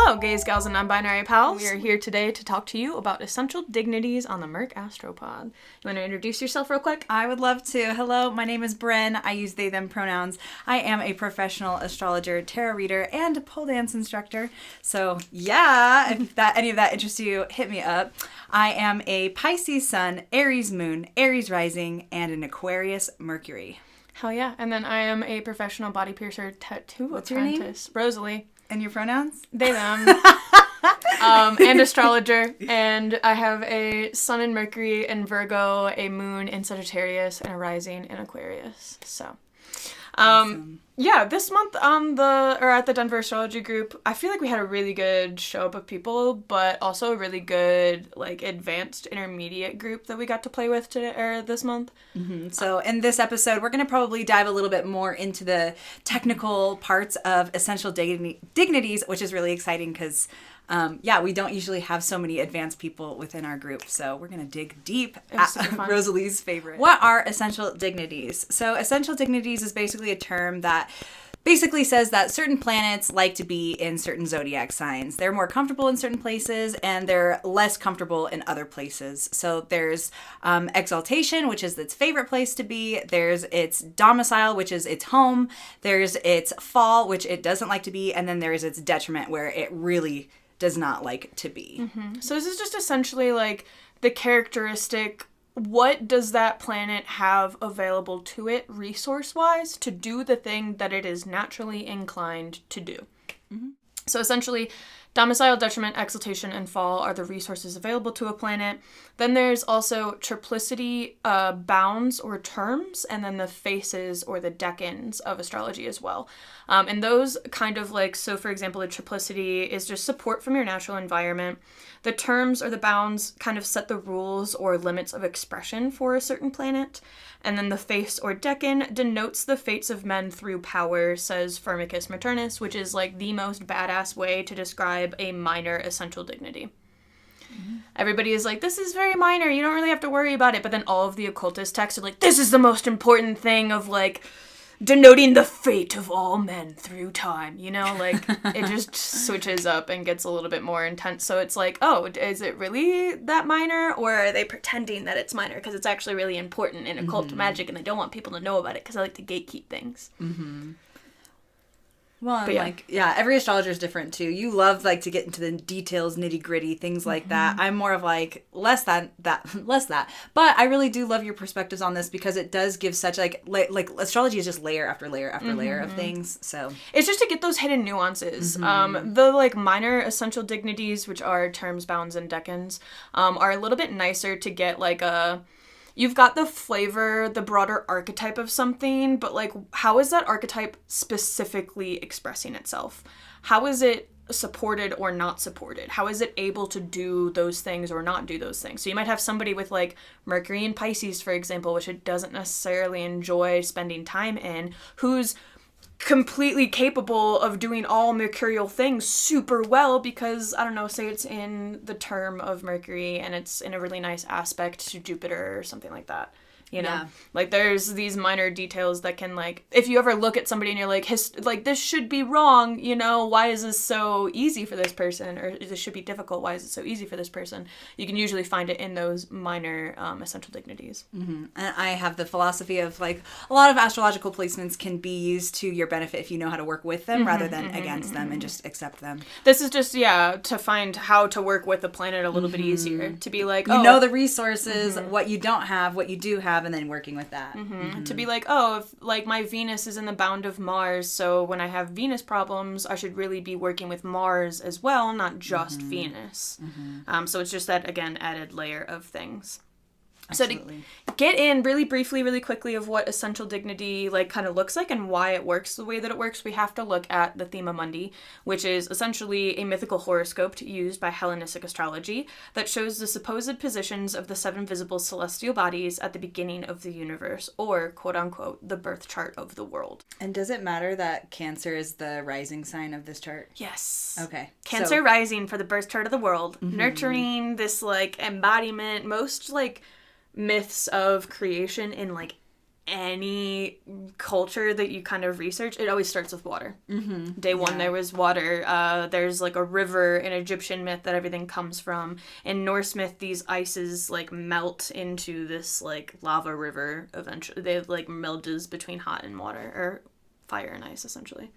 Hello, gays, gals, and non-binary pals. We are here today to talk to you about essential dignities on the Merc Astropod. You want to introduce yourself real quick? I would love to. Hello, my name is Bren. I use they, them pronouns. I am a professional astrologer, tarot reader, and pole dance instructor. So yeah, if any of that interests you, hit me up. I am a Pisces sun, Aries moon, Aries rising, and an Aquarius Mercury. Hell yeah. And then I am a professional body piercer tattoo What's your name? Rosalie. And your pronouns? They, them. And astrologer. And I have a sun in Mercury and Virgo, a moon in Sagittarius, and a rising in Aquarius. So, Awesome. yeah, this month at the Denver Astrology group, I feel like we had a really good show up of people, but also a really good, like, advanced intermediate group that we got to play with this month. Mm-hmm. So in this episode, we're going to probably dive a little bit more into the technical parts of essential dignities, which is really exciting because, we don't usually have so many advanced people within our group. So we're going to dig deep at Rosalie's favorite. What are essential dignities? So essential dignities is basically a term that basically says that certain planets like to be in certain zodiac signs. They're more comfortable in certain places and they're less comfortable in other places. So there's Exaltation, which is its favorite place to be. There's its domicile, which is its home. There's its fall, which it doesn't like to be. And then there's its detriment, where it really does not like to be. Mm-hmm. So this is just essentially like the characteristic. What does that planet have available to it resource-wise to do the thing that it is naturally inclined to do? Mm-hmm. So essentially, domicile, detriment, exaltation, and fall are the resources available to a planet. Then there's also triplicity bounds or terms, and then the faces or the decans of astrology as well. And those kind of like, so for example, the triplicity is just support from your natural environment. The terms or the bounds kind of set the rules or limits of expression for a certain planet. And then the face or decan denotes the fates of men through power, says Firmicus Maternus, which is like the most badass way to describe a minor essential dignity. Mm-hmm. Everybody is like, this is very minor, you don't really have to worry about it. But then all of the occultist texts are like, this is the most important thing of like denoting the fate of all men through time, you know, like it just switches up and gets a little bit more intense. So it's like, oh, is it really that minor, or are they pretending that it's minor because it's actually really important in occult magic and they don't want people to know about it because I like to gatekeep things. Mm-hmm. Well, every astrologer is different too. You love like to get into the details, nitty gritty, things like that. I'm more of like less that. But I really do love your perspectives on this because it does give such like astrology is just layer after layer after layer of things. So it's just to get those hidden nuances. The like minor essential dignities, which are terms, bounds, and decans, are a little bit nicer to get like a. You've got the flavor, the broader archetype of something, but like, how is that archetype specifically expressing itself? How is it supported or not supported? How is it able to do those things or not do those things? So you might have somebody with like Mercury in Pisces, for example, which it doesn't necessarily enjoy spending time in, who's completely capable of doing all mercurial things super well because, I don't know, say it's in the term of Mercury and it's in a really nice aspect to Jupiter or something like that. You know, like there's these minor details that can like, if you ever look at somebody and you're like, this should be wrong, you know, why is this so easy for this person? Or this should be difficult. Why is it so easy for this person? You can usually find it in those minor essential dignities. Mm-hmm. And I have the philosophy of like, a lot of astrological placements can be used to your benefit if you know how to work with them rather than against them and just accept them. This is just, to find how to work with the planet a little bit easier. To be like, you know the resources, what you don't have, what you do have, and then working with that. To be like, oh, if like my Venus is in the bound of Mars, so when I have Venus problems, I should really be working with Mars as well, not just Venus. So it's just that, again, added layer of things. Absolutely. So to get in really briefly, really quickly of what essential dignity like kind of looks like and why it works the way that it works, we have to look at the Thema Mundi, which is essentially a mythical horoscope used by Hellenistic astrology that shows the supposed positions of the 7 visible celestial bodies at the beginning of the universe, or quote unquote the birth chart of the world. And does it matter that Cancer is the rising sign of this chart? Yes. Okay. Cancer rising for the birth chart of the world, nurturing this like embodiment, most like myths of creation in like any culture that you kind of research, it always starts with water. Day one, there was water. There's like a river in Egyptian myth that everything comes from. In Norse myth, these ices like melt into this like lava river eventually. They like melds between hot and water, or fire and ice, essentially.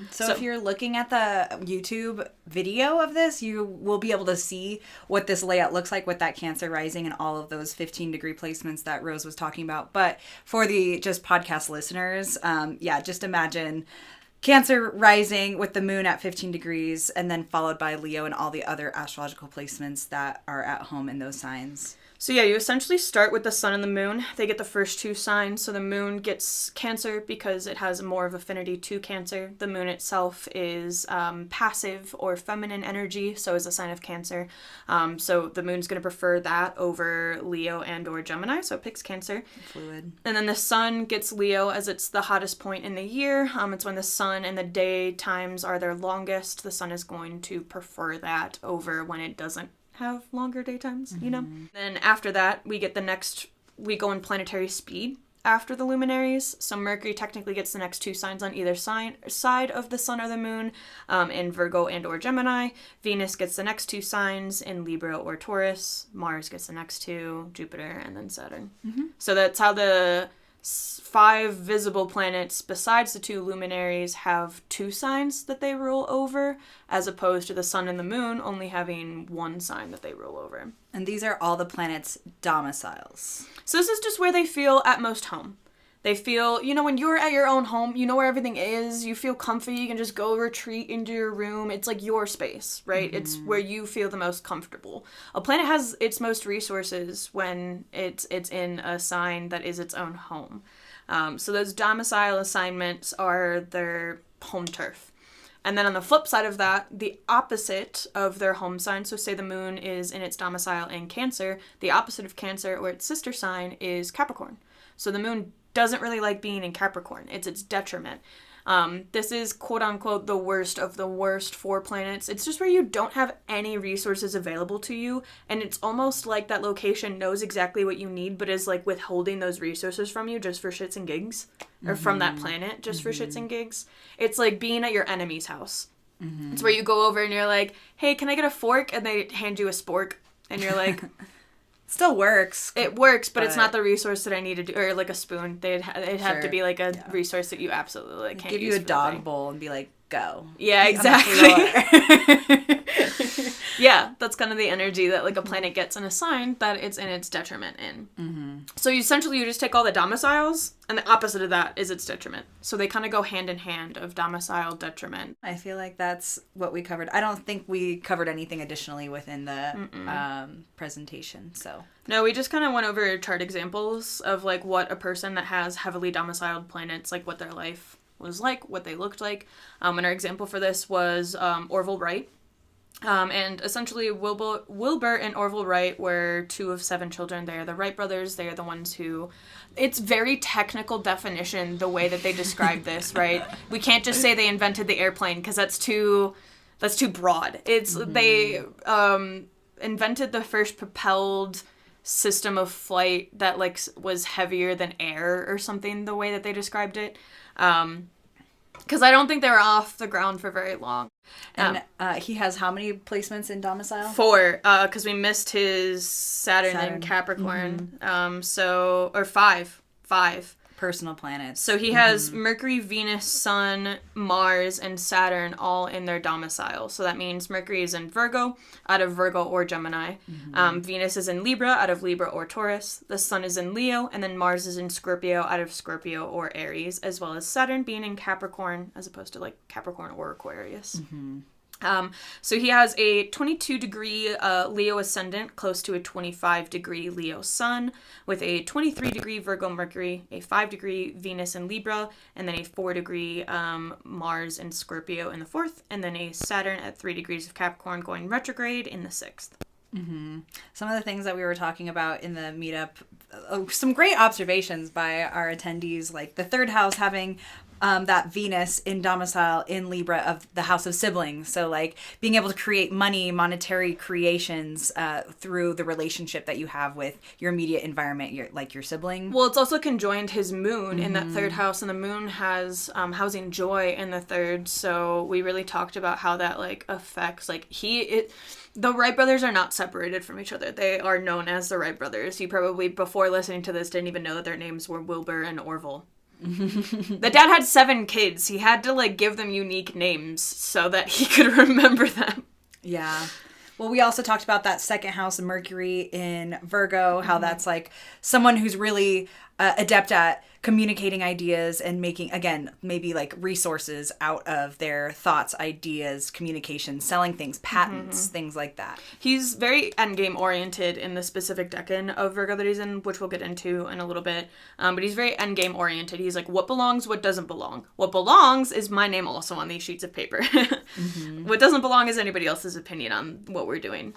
So if you're looking at the YouTube video of this, you will be able to see what this layout looks like with that Cancer rising and all of those 15-degree placements that Rose was talking about. But for the just podcast listeners, just imagine Cancer rising with the moon at 15 degrees and then followed by Leo and all the other astrological placements that are at home in those signs. So yeah, you essentially start with the sun and the moon. They get the first two signs. So the moon gets Cancer because it has more of affinity to Cancer. The moon itself is passive or feminine energy, so is a sign of Cancer. So the moon's going to prefer that over Leo and or Gemini, so it picks Cancer. Fluid. And then the sun gets Leo as it's the hottest point in the year. It's when the sun and the day times are their longest. The sun is going to prefer that over when it doesn't have longer daytimes, you know? Then after that, we go in planetary speed after the luminaries. So Mercury technically gets the next two signs on either side of the sun or the moon, in Virgo and or Gemini. Venus gets the next two signs in Libra or Taurus. Mars gets the next two, Jupiter, and then Saturn. So that's how the 5 visible planets besides the 2 luminaries have 2 signs that they rule over, as opposed to the sun and the moon only having 1 sign that they rule over. And these are all the planets' domiciles. So this is just where they feel at most home. They feel, when you're at your own home, you know where everything is, you feel comfy, you can just go retreat into your room. It's like your space, right? It's where you feel the most comfortable. A planet has its most resources when it's in a sign that is its own home. So those domicile assignments are their home turf. And then on the flip side of that, the opposite of their home sign, so say the moon is in its domicile in Cancer, the opposite of Cancer, or its sister sign, is Capricorn. So the moon doesn't really like being in Capricorn. It's its detriment. This is quote-unquote the worst of the worst 4 planets. It's just where you don't have any resources available to you, and it's almost like that location knows exactly what you need, but is like withholding those resources from you just for shits and gigs, or from that planet just for shits and gigs. It's like being at your enemy's house. It's where you go over and you're like, hey, can I get a fork? And they hand you a spork, and you're like... Still works. It works, but it's not the resource that I need to do, or like a spoon. It'd have to be like a resource that you absolutely can't give use. You a dog bowl and be like, go. Yeah, exactly. Yeah, that's kind of the energy that like a planet gets in a sign that it's in its detriment in. So you just take all the domiciles, and the opposite of that is its detriment. So they kind of go hand in hand of domicile, detriment. I feel like that's what we covered. I don't think we covered anything additionally within the presentation. So no, we just kind of went over chart examples of like what a person that has heavily domiciled planets, like what their life was like, what they looked like. And our example for this was Orville Wright. And essentially Wilbur and Orville Wright were 2 of 7 children. They are the Wright brothers. They are the ones who... It's very technical definition, the way that they describe this, right? We can't just say they invented the airplane, because that's too broad. It's they invented the first propelled system of flight that like was heavier than air or something, the way that they described it. Because I don't think they were off the ground for very long. And he has how many placements in domicile? 4, because we missed his Saturn in Capricorn. 5 personal planets. So he has Mercury, Venus, Sun, Mars, and Saturn all in their domicile. So that means Mercury is in Virgo, out of Virgo or Gemini. Venus is in Libra, out of Libra or Taurus. The Sun is in Leo, and then Mars is in Scorpio, out of Scorpio or Aries, as well as Saturn being in Capricorn, as opposed to like Capricorn or Aquarius. So he has a 22-degree Leo ascendant, close to a 25-degree Leo sun, with a 23-degree Virgo Mercury, a 5-degree Venus in Libra, and then a 4-degree Mars in Scorpio in the 4th, and then a Saturn at 3 degrees of Capricorn going retrograde in the 6th. Some of the things that we were talking about in the meetup, some great observations by our attendees, like the 3rd house having that Venus in domicile in Libra of the house of siblings. So like being able to create money, monetary creations through the relationship that you have with your immediate environment, your sibling. Well, it's also conjoined his moon in that third house, and the moon has housing joy in the third. So we really talked about how that like affects like the Wright brothers are not separated from each other. They are known as the Wright brothers. You probably, before listening to this, didn't even know that their names were Wilbur and Orville. The dad had 7 kids. He had to, like, give them unique names so that he could remember them. Yeah. Well, we also talked about that second house of Mercury in Virgo, how that's, like, someone who's really adept at communicating ideas and making, again, maybe like resources out of their thoughts, ideas, communication, selling things, patents, things like that. He's very endgame oriented in the specific decan of Virgo that he's in, which we'll get into in a little bit. But he's very endgame oriented. He's like, what belongs, what doesn't belong. What belongs is my name also on these sheets of paper. What doesn't belong is anybody else's opinion on what we're doing.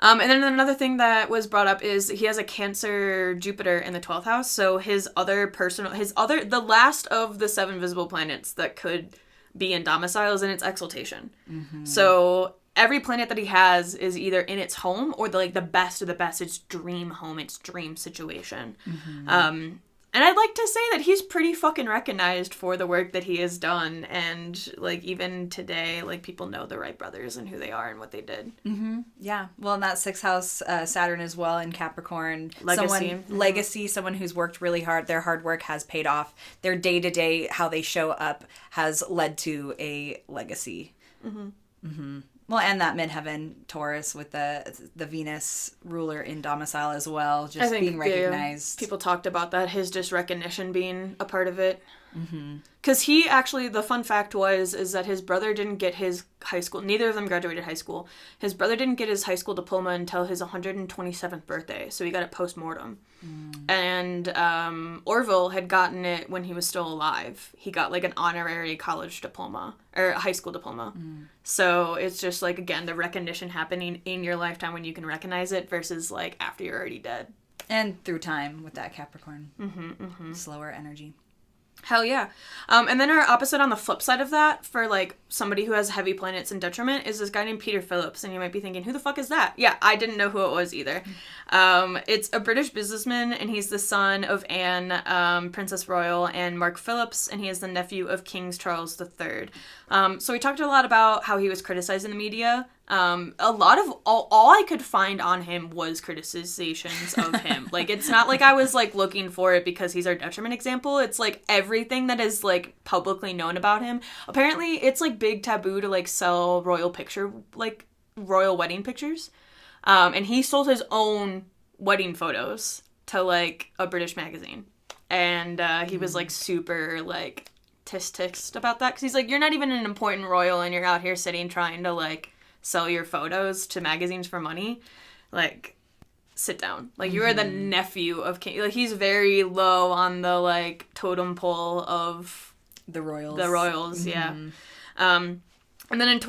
And then another thing that was brought up is he has a Cancer Jupiter in the 12th house. So the last of the 7 visible planets that could be in domicile is in its exaltation. So every planet that he has is either in its home or the best of the best, its dream home, its dream situation. And I'd like to say that he's pretty fucking recognized for the work that he has done. And, like, even today, like, people know the Wright brothers and who they are and what they did. Yeah. Well, in that 6th house, Saturn as well in Capricorn. Legacy. Someone who's worked really hard. Their hard work has paid off. Their day-to-day, how they show up, has led to a legacy. Well, and that midheaven Taurus with the Venus ruler in domicile as well, just being recognized. People talked about that, his just recognition being a part of it. Because he actually, the fun fact is that his brother didn't get his high school, neither of them graduated high school. His brother didn't get his high school diploma until his 127th birthday, so he got it post-mortem. And Orville had gotten it when he was still alive. He got like an honorary college diploma, or a high school diploma. So it's just like, again, the recognition happening in your lifetime when you can recognize it versus like after you're already dead. And through time with that Capricorn. Slower energy. Hell yeah. And then our opposite on the flip side of that, for like somebody who has heavy planets in detriment, is this guy named Peter Phillips. And you might be thinking, who the fuck is that? Yeah, I didn't know who it was either. It's a British businessman, and he's the son of Anne, Princess Royal, and Mark Phillips, and he is the nephew of King Charles III. So we talked a lot about how he was criticized in the media. A lot of all I could find on him was criticizations of him. Like, it's not like I was like looking for it because he's our detriment example. It's like everything that is like publicly known about him. Apparently it's like big taboo to like sell royal wedding pictures. And he sold his own wedding photos to like a British magazine. And he was like super like tisk about that, because he's like, you're not even an important royal and you're out here sitting trying to like sell your photos to magazines for money. Like, sit down. Like, you are the nephew of King. Like, he's very low on the like totem pole of the royals. Yeah. And then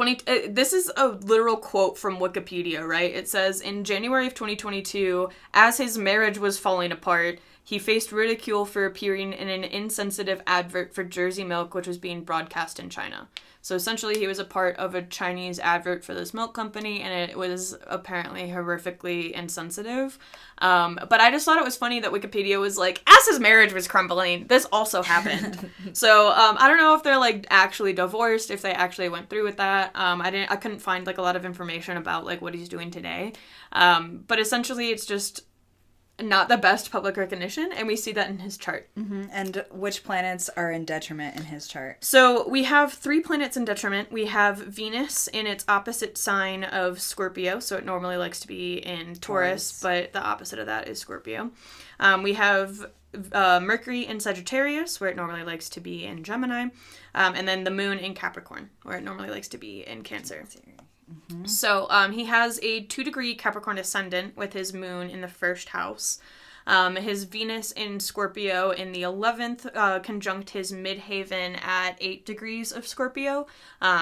this is a literal quote from Wikipedia, right? It says, in January of 2022, as his marriage was falling apart, he faced ridicule for appearing in an insensitive advert for Jersey milk, which was being broadcast in China. So essentially, he was a part of a Chinese advert for this milk company, and it was apparently horrifically insensitive. But I just thought it was funny that Wikipedia was like, as his marriage was crumbling, this also happened. So I don't know if they're like actually divorced, if they actually went through with that. I couldn't find like a lot of information about like what he's doing today. But essentially, it's just not the best public recognition, and we see that in his chart. And which planets are in detriment in his chart? So we have 3 planets in detriment. We have Venus in its opposite sign of Scorpio, so it normally likes to be in Taurus, but the opposite of that is Scorpio. We have Mercury in Sagittarius, where it normally likes to be in Gemini, and then the moon in Capricorn, where it normally likes to be in Cancer. So he has a 2-degree Capricorn ascendant with his moon in the 1st house. His Venus in Scorpio in the 11th conjunct his midhaven at 8 degrees of Scorpio.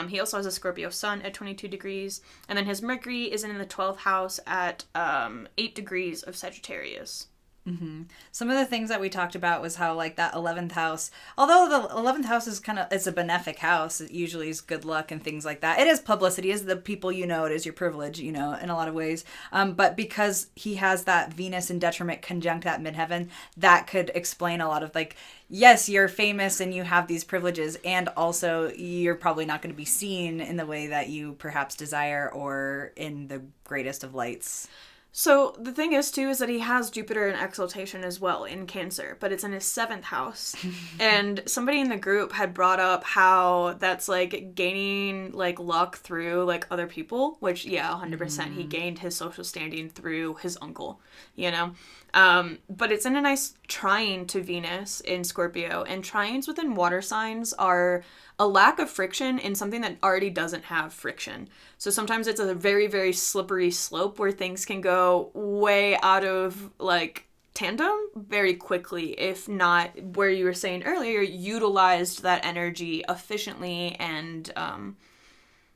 He also has a Scorpio sun at 22 degrees. And then his Mercury is in the 12th house at 8 degrees of Sagittarius. Some of the things that we talked about was how, like, that 11th house, although the 11th house is it's a benefic house, it usually is good luck and things like that. It is publicity, it is the people you know, it is your privilege, you know, in a lot of ways. But because he has that Venus in detriment conjunct that midheaven, that could explain a lot of, like, yes, you're famous and you have these privileges, and also you're probably not going to be seen in the way that you perhaps desire or in the greatest of lights. So the thing is, too, is that he has Jupiter in Exaltation as well in Cancer, but it's in his 7th house. And somebody in the group had brought up how that's, like, gaining, like, luck through, like, other people, which, yeah, 100%. He gained his social standing through his uncle, you know? But it's in a nice trine to Venus in Scorpio, and trines within water signs are a lack of friction in something that already doesn't have friction. So sometimes it's a very, very slippery slope where things can go way out of, like, tandem very quickly, if not, where you were saying earlier, utilized that energy efficiently and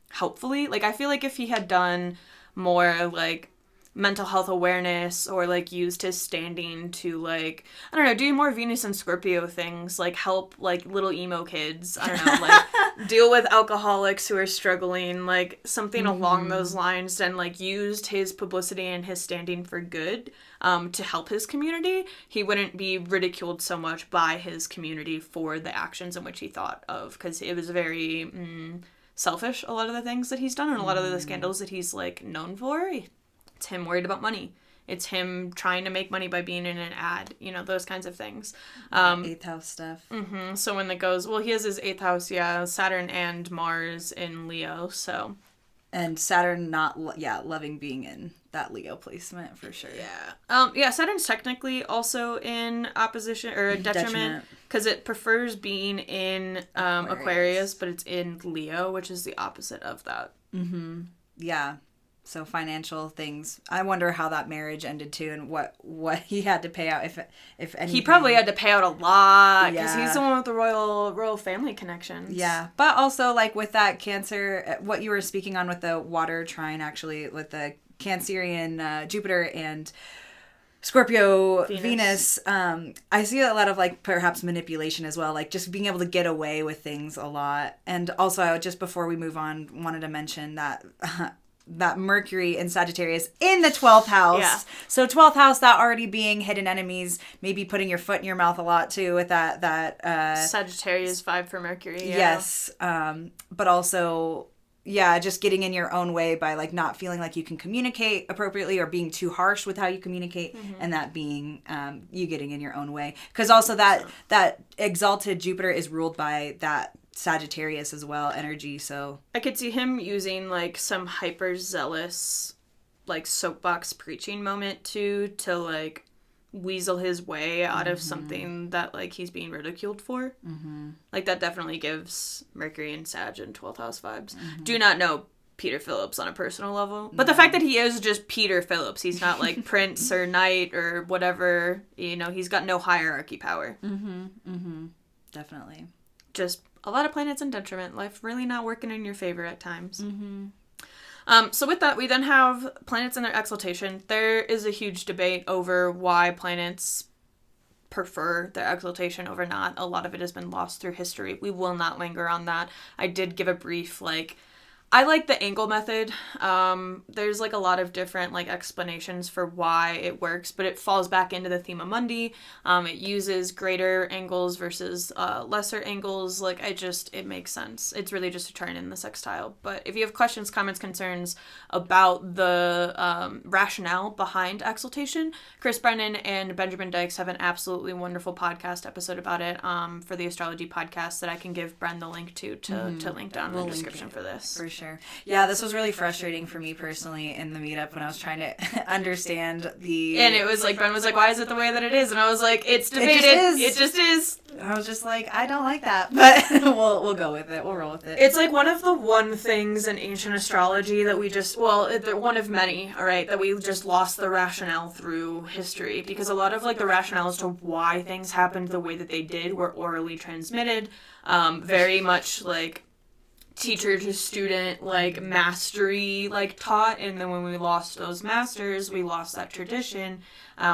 helpfully. Like, I feel like if he had done more, like, mental health awareness, or, like, used his standing to, like, I don't know, do more Venus and Scorpio things, like, help, like, little emo kids, I don't know, like, deal with alcoholics who are struggling, like, something along those lines, and, like, used his publicity and his standing for good, to help his community, he wouldn't be ridiculed so much by his community for the actions in which he thought of, because it was very selfish, a lot of the things that he's done, and a lot of the scandals that he's, like, known for. It's him worried about money. It's him trying to make money by being in an ad, you know, those kinds of things. 8th house stuff. So when it goes, well, he has his 8th house, yeah, Saturn and Mars in Leo, so. And Saturn loving being in that Leo placement, for sure. Yeah, Saturn's technically also in opposition, or a detriment, because it prefers being in Aquarius, but it's in Leo, which is the opposite of that. Yeah. So financial things. I wonder how that marriage ended too, and what he had to pay out, if anything. He probably had to pay out a lot, because he's the one with the royal family connections. Yeah, but also, like, with that Cancer, what you were speaking on with the water trine, actually, with the Cancerian Jupiter and Scorpio Venus, I see a lot of, like, perhaps manipulation as well, like, just being able to get away with things a lot. And also, just before we move on, wanted to mention that that Mercury in Sagittarius in the 12th house. Yeah. So 12th house, that already being hidden enemies, maybe putting your foot in your mouth a lot too with that Sagittarius vibe for Mercury. Yeah. Yes. But also, yeah, just getting in your own way by, like, not feeling like you can communicate appropriately, or being too harsh with how you communicate, and that being you getting in your own way. Because also that exalted Jupiter is ruled by that Sagittarius as well energy, so I could see him using, like, some hyper zealous, like, soapbox preaching moment to like, weasel his way out of something that, like, he's being ridiculed for. Like, that definitely gives Mercury and Sag and 12th house vibes. Do not know Peter Phillips on a personal level, but the fact that he is just Peter Phillips, he's not, like, prince or knight or whatever, you know, he's got no hierarchy power. Definitely. Just a lot of planets in detriment. Life really not working in your favor at times. So with that, we then have planets in their exaltation. There is a huge debate over why planets prefer their exaltation over not. A lot of it has been lost through history. We will not linger on that. I did give a brief, like, I like the angle method. There's, like, a lot of different, like, explanations for why it works, but it falls back into the Thema Mundi. It uses greater angles versus lesser angles. Like, it makes sense. It's really just a turn in the sextile. But if you have questions, comments, concerns about the rationale behind exaltation, Chris Brennan and Benjamin Dykes have an absolutely wonderful podcast episode about it for the Astrology podcast that I can give Bren the link to link down in the description for this. For sure. Yeah, this was really frustrating for me personally in the meetup when I was trying to understand the... And it was like, Bren was like, why is it the way that it is? And I was like, it's debated. It just is. I was just like, I don't like that, but we'll go with it. We'll roll with it. It's like one of the one things in ancient astrology that we just, one of many, all right, that we just lost the rationale through history, because a lot of, like, the rationale as to why things happened the way that they did were orally transmitted, very much, like, teacher to student, like, mastery, like, taught. And then when we lost those masters, we lost that tradition.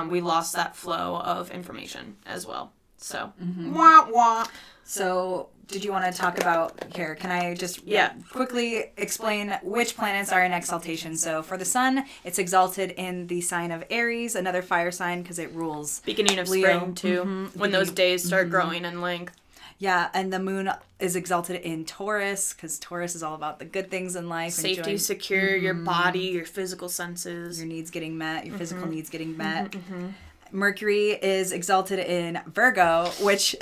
We lost that flow of information as well. So, wah, wah. So, did you want to talk about here? Can I just quickly explain which planets are in exaltation? So, for the sun, it's exalted in the sign of Aries, another fire sign because it rules beginning of Leo. Spring, too, when those days start growing in length. Yeah, and the moon is exalted in Taurus because Taurus is all about the good things in life. Safety, secure, your body, your physical senses. Your needs getting met, your physical needs getting met. Mercury is exalted in Virgo, which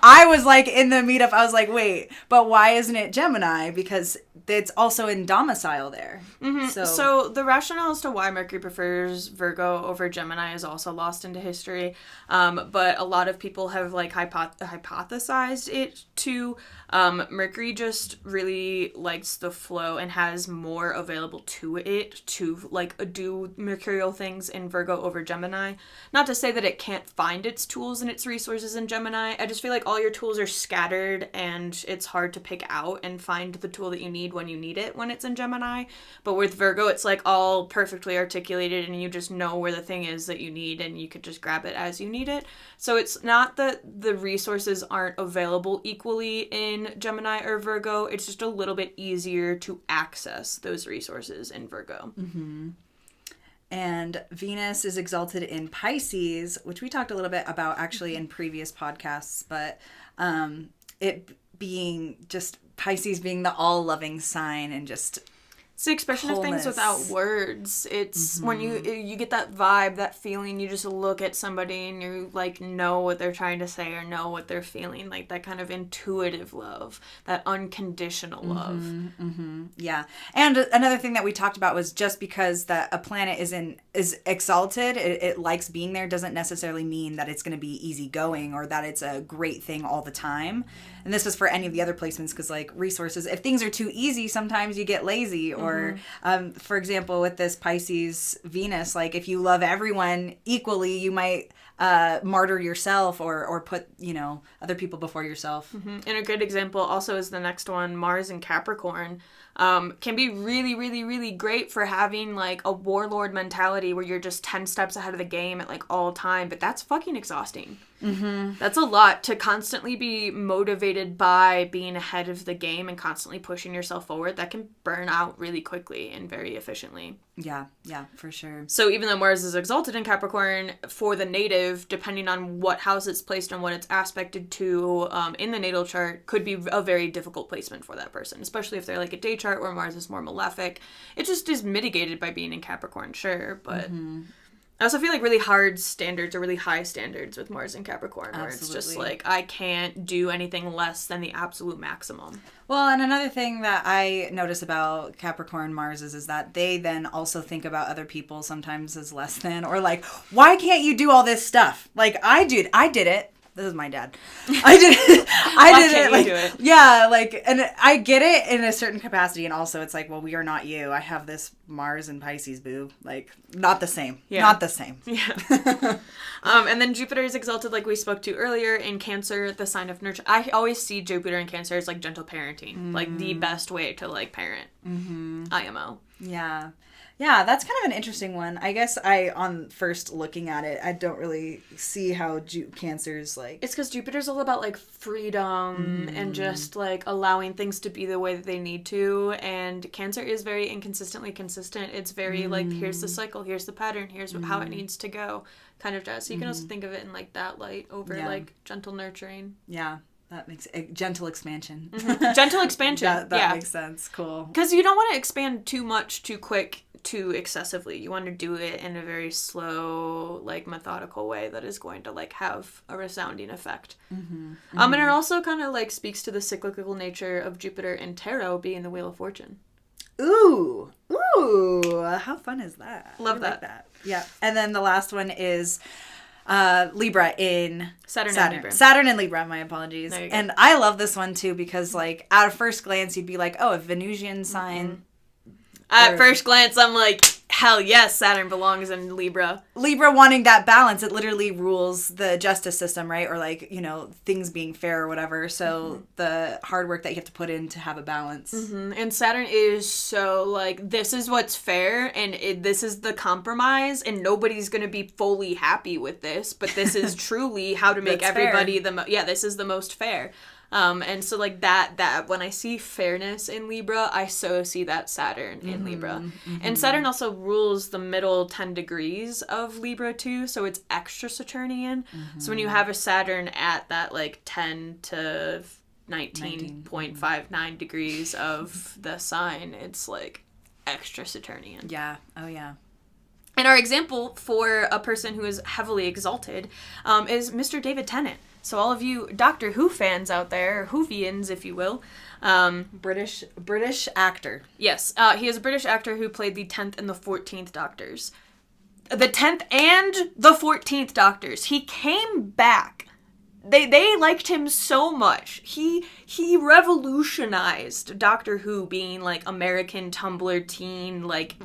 I was like in the meetup, I was like, wait, but why isn't it Gemini? Because it's also in domicile there. So the rationale as to why Mercury prefers Virgo over Gemini is also lost into history. But a lot of people have like hypothesized it to Mercury just really likes the flow and has more available to it to like do mercurial things in Virgo over Gemini. Not to say that it can't find its tools and its resources in Gemini. I just feel like all your tools are scattered and it's hard to pick out and find the tool that you need when you need it when it's in Gemini. But with Virgo, it's like all perfectly articulated and you just know where the thing is that you need and you could just grab it as you need it. So it's not that the resources aren't available equally in Gemini or Virgo. It's just a little bit easier to access those resources in Virgo. And Venus is exalted in Pisces, which we talked a little bit about actually in previous podcasts, but it being just Pisces being the all-loving sign and just it's the expression of things without words. It's when you get that vibe, that feeling, you just look at somebody and you like know what they're trying to say or know what they're feeling, like that kind of intuitive love, that unconditional love. Yeah. And another thing that we talked about was just because that a planet is exalted, it likes being there doesn't necessarily mean that it's going to be easygoing or that it's a great thing all the time. And this was for any of the other placements because like resources, if things are too easy, sometimes you get lazy or for example, with this Pisces Venus, like if you love everyone equally, you might martyr yourself or put, other people before yourself. And a good example also is the next one, Mars in Capricorn. Can be really, really, really great for having like a warlord mentality where you're just 10 steps ahead of the game at like all time, but that's fucking exhausting. That's a lot to constantly be motivated by being ahead of the game and constantly pushing yourself forward. That can burn out really quickly and very efficiently. Yeah, for sure. So even though Mars is exalted in Capricorn, for the native, depending on what house it's placed and what it's aspected to in the natal chart, could be a very difficult placement for that person, especially if they're like a day chart where Mars is more malefic. It just is mitigated by being in Capricorn, sure, but I also feel like really hard standards or really high standards with Mars and Capricorn, where it's just like, I can't do anything less than the absolute maximum. Well, and another thing that I notice about Capricorn Marses is that they then also think about other people sometimes as less than, or like, why can't you do all this stuff? Like, I did it. This is my dad. I did it. Why can't you do it? Yeah, like, and I get it in a certain capacity, and also it's like, well, we are not you. I have this Mars and Pisces, boo. Like, not the same. Yeah. Not the same. Yeah. And then Jupiter is exalted, like we spoke to earlier, in Cancer, the sign of nurture. I always see Jupiter in Cancer as like gentle parenting, like the best way to like parent. IMO. Yeah. Yeah, that's kind of an interesting one. I guess on first looking at it, I don't really see how Cancer's like... It's because Jupiter's all about, like, freedom and just, like, allowing things to be the way that they need to. And Cancer is very inconsistently consistent. It's very, like, here's the cycle, here's the pattern, here's how it needs to go, kind of jazz. So you can also think of it in, like, that light over, like, gentle nurturing. Yeah. That makes gentle expansion. Gentle expansion. that makes sense. Cool. Because you don't want to expand too much, too quick, too excessively. You want to do it in a very slow, like, methodical way that is going to, like, have a resounding effect. And it also kind of, like, speaks to the cyclical nature of Jupiter and Tarot being the Wheel of Fortune. Ooh. How fun is that? Love that. Like that. Yeah. And then the last one is... Libra in Saturn and Libra. Saturn and Libra, my apologies. And I love this one too because like at first glance you'd be like, oh, a Venusian sign. At first glance I'm like, Hell yes, Saturn belongs in Libra. Libra wanting that balance, it literally rules the justice system, right? Or like, things being fair or whatever. So the hard work that you have to put in to have a balance. And Saturn is so like, this is what's fair and this is the compromise and nobody's going to be fully happy with this, but this is truly how to make everybody this is the most fair. And so like that when I see fairness in Libra, I so see that Saturn in Libra. And Saturn also rules the middle 10 degrees of Libra too, so it's extra Saturnian. So when you have a Saturn at that like 10 to 19.59 degrees of the sign, it's like extra Saturnian. Yeah. Oh yeah. And our example for a person who is heavily exalted is Mr. David Tennant. So all of you Doctor Who fans out there, Whovians, if you will. British actor. Yes, he is a British actor who played the 10th and the 14th Doctors. The 10th and the 14th Doctors. He came back. They liked him so much. He revolutionized Doctor Who being like American Tumblr teen, like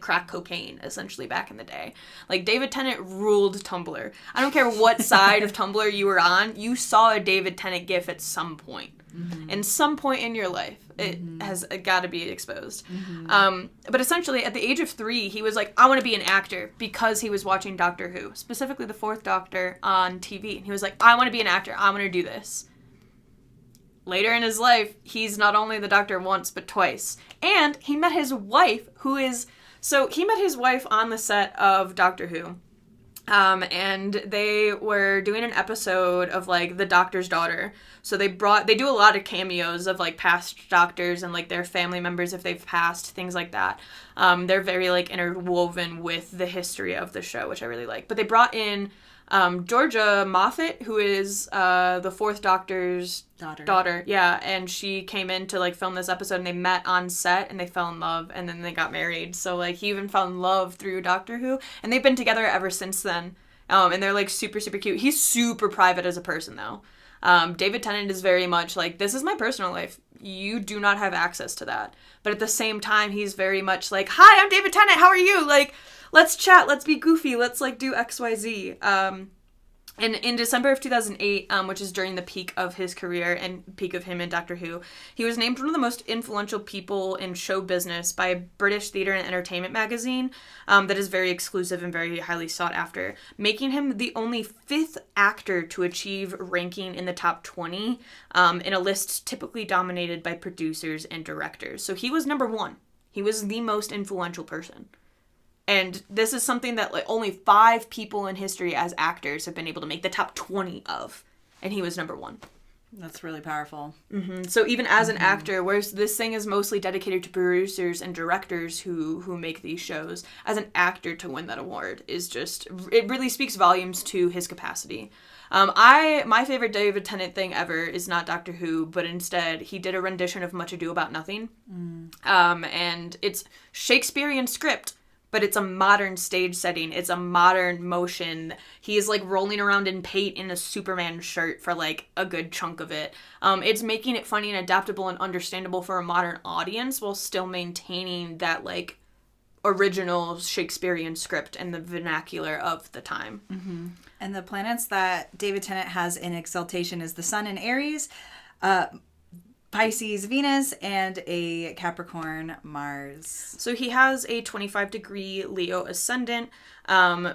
crack cocaine, essentially, back in the day. Like, David Tennant ruled Tumblr. I don't care what side of Tumblr you were on, you saw a David Tennant gif at some point. In some point in your life, it has got to be exposed. But essentially, at the age of 3, he was like, I want to be an actor, because he was watching Doctor Who, specifically the 4th Doctor on TV. And he was like, I want to be an actor. I want to do this. Later in his life, he's not only the Doctor once, but twice. And he met his wife, So he met his wife on the set of Doctor Who. And they were doing an episode of, like, the Doctor's daughter. So they do a lot of cameos of, like, past Doctors and, like, their family members if they've passed, things like that. They're very, like, interwoven with the history of the show, which I really like. But they brought in Georgia Moffat, who is the 4th Doctor's daughter. Yeah, and she came in to, like, film this episode, and they met on set, and they fell in love, and then they got married. So, like, he even fell in love through Doctor Who, and they've been together ever since then. And they're, like, super, super cute. He's super private as a person, though. David Tennant is very much like, this is my personal life. You do not have access to that. But at the same time, he's very much like, hi, I'm David Tennant, how are you? Like, let's chat, let's be goofy, let's, like, do XYZ. And in December of 2008, which is during the peak of his career and peak of him in Doctor Who, he was named one of the most influential people in show business by a British theater and entertainment magazine that is very exclusive and very highly sought after, making him the only 5th actor to achieve ranking in the top 20 in a list typically dominated by producers and directors. So he was number 1. He was the most influential person. And this is something that, like, only 5 people in history as actors have been able to make the top 20 of. And he was number 1. That's really powerful. So even as an actor, whereas this thing is mostly dedicated to producers and directors who make these shows, as an actor to win that award is just, it really speaks volumes to his capacity. My favorite David Tennant thing ever is not Doctor Who, but instead he did a rendition of Much Ado About Nothing. And it's Shakespearean script, but it's a modern stage setting. It's a modern motion. He's, like, rolling around in paint in a Superman shirt for, like, a good chunk of it. It's making it funny and adaptable and understandable for a modern audience while still maintaining that, like, original Shakespearean script and the vernacular of the time. And the planets that David Tennant has in Exaltation is the Sun in Aries, Pisces, Venus, and a Capricorn, Mars. So he has a 25-degree Leo ascendant,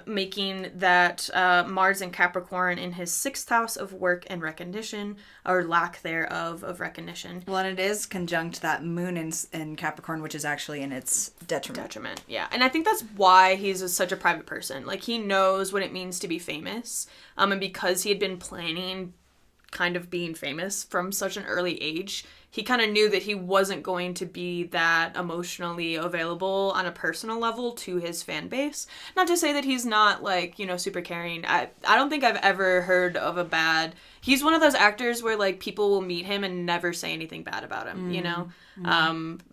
making that Mars and Capricorn in his 6th house of work and recognition, or lack thereof of recognition. Well, and it is conjunct that moon in Capricorn, which is actually in its detriment. Yeah. And I think that's why he's such a private person. Like, he knows what it means to be famous. And because he had been planning kind of being famous from such an early age, he kind of knew that he wasn't going to be that emotionally available on a personal level to his fan base. Not to say that he's not, like, super caring. I don't think I've ever heard of a bad... He's one of those actors where, like, people will meet him and never say anything bad about him,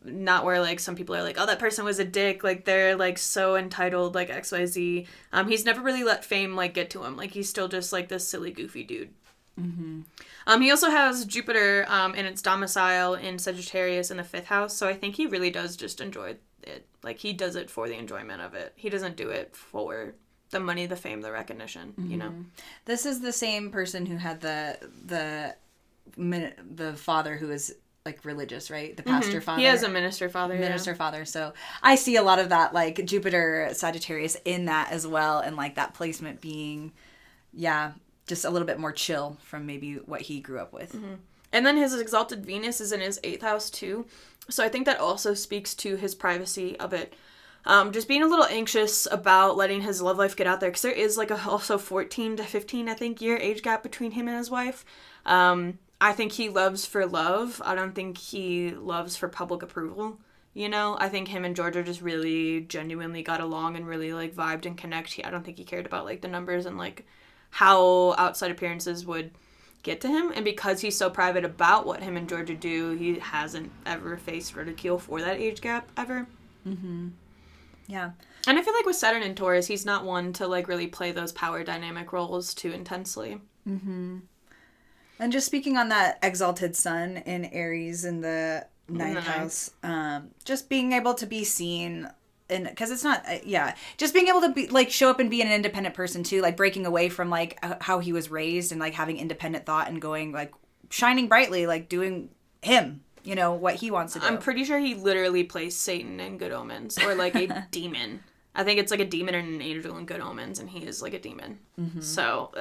Not where, like, some people are like, oh, that person was a dick, like, they're, like, so entitled, like, XYZ. He's never really let fame, like, get to him. Like, he's still just, like, this silly, goofy dude. He also has Jupiter in its domicile in Sagittarius in the 5th house, so I think he really does just enjoy it. Like, he does it for the enjoyment of it. He doesn't do it for the money, the fame, the recognition, you know? This is the same person who had the father who is, like, religious, right? The pastor father. He has a minister father, father. So I see a lot of that, like, Jupiter Sagittarius in that as well, and, like, that placement being, just a little bit more chill from maybe what he grew up with. And then his exalted Venus is in his 8th house, too. So I think that also speaks to his privacy a bit. Just being a little anxious about letting his love life get out there, because there is, like, also 14 to 15, I think, year age gap between him and his wife. I think he loves for love. I don't think he loves for public approval, you know? I think him and Georgia just really genuinely got along and really, like, vibed and connect. I don't think he cared about, like, the numbers and, like, how outside appearances would get to him. And because he's so private about what him and Georgia do, he hasn't ever faced ridicule for that age gap, ever. Yeah. And I feel like with Saturn and Taurus, he's not one to, like, really play those power dynamic roles too intensely. And just speaking on that exalted sun in Aries in the 9th house, just being able to be seen, and because it's not, just being able to be, like, show up and be an independent person too, like, breaking away from, like, how he was raised and, like, having independent thought and going, like, shining brightly, like, doing him, you know, what he wants to do. I'm pretty sure he literally plays Satan in Good Omens, or, like, a demon. I think it's, like, a demon and an angel in Good Omens, and he is, like, a demon. So,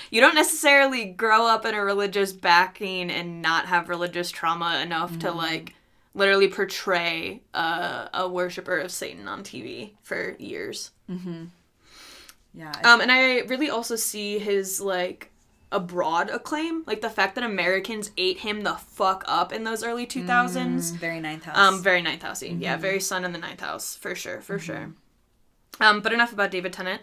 you don't necessarily grow up in a religious backing and not have religious trauma enough to, like, literally portray a worshiper of Satan on TV for years. Yeah. And I really also see his, like, abroad acclaim. Like, the fact that Americans ate him the fuck up in those early 2000s. Very 9th house. Very 9th housey. Yeah, very sun in the 9th house. For sure, for sure. But enough about David Tennant.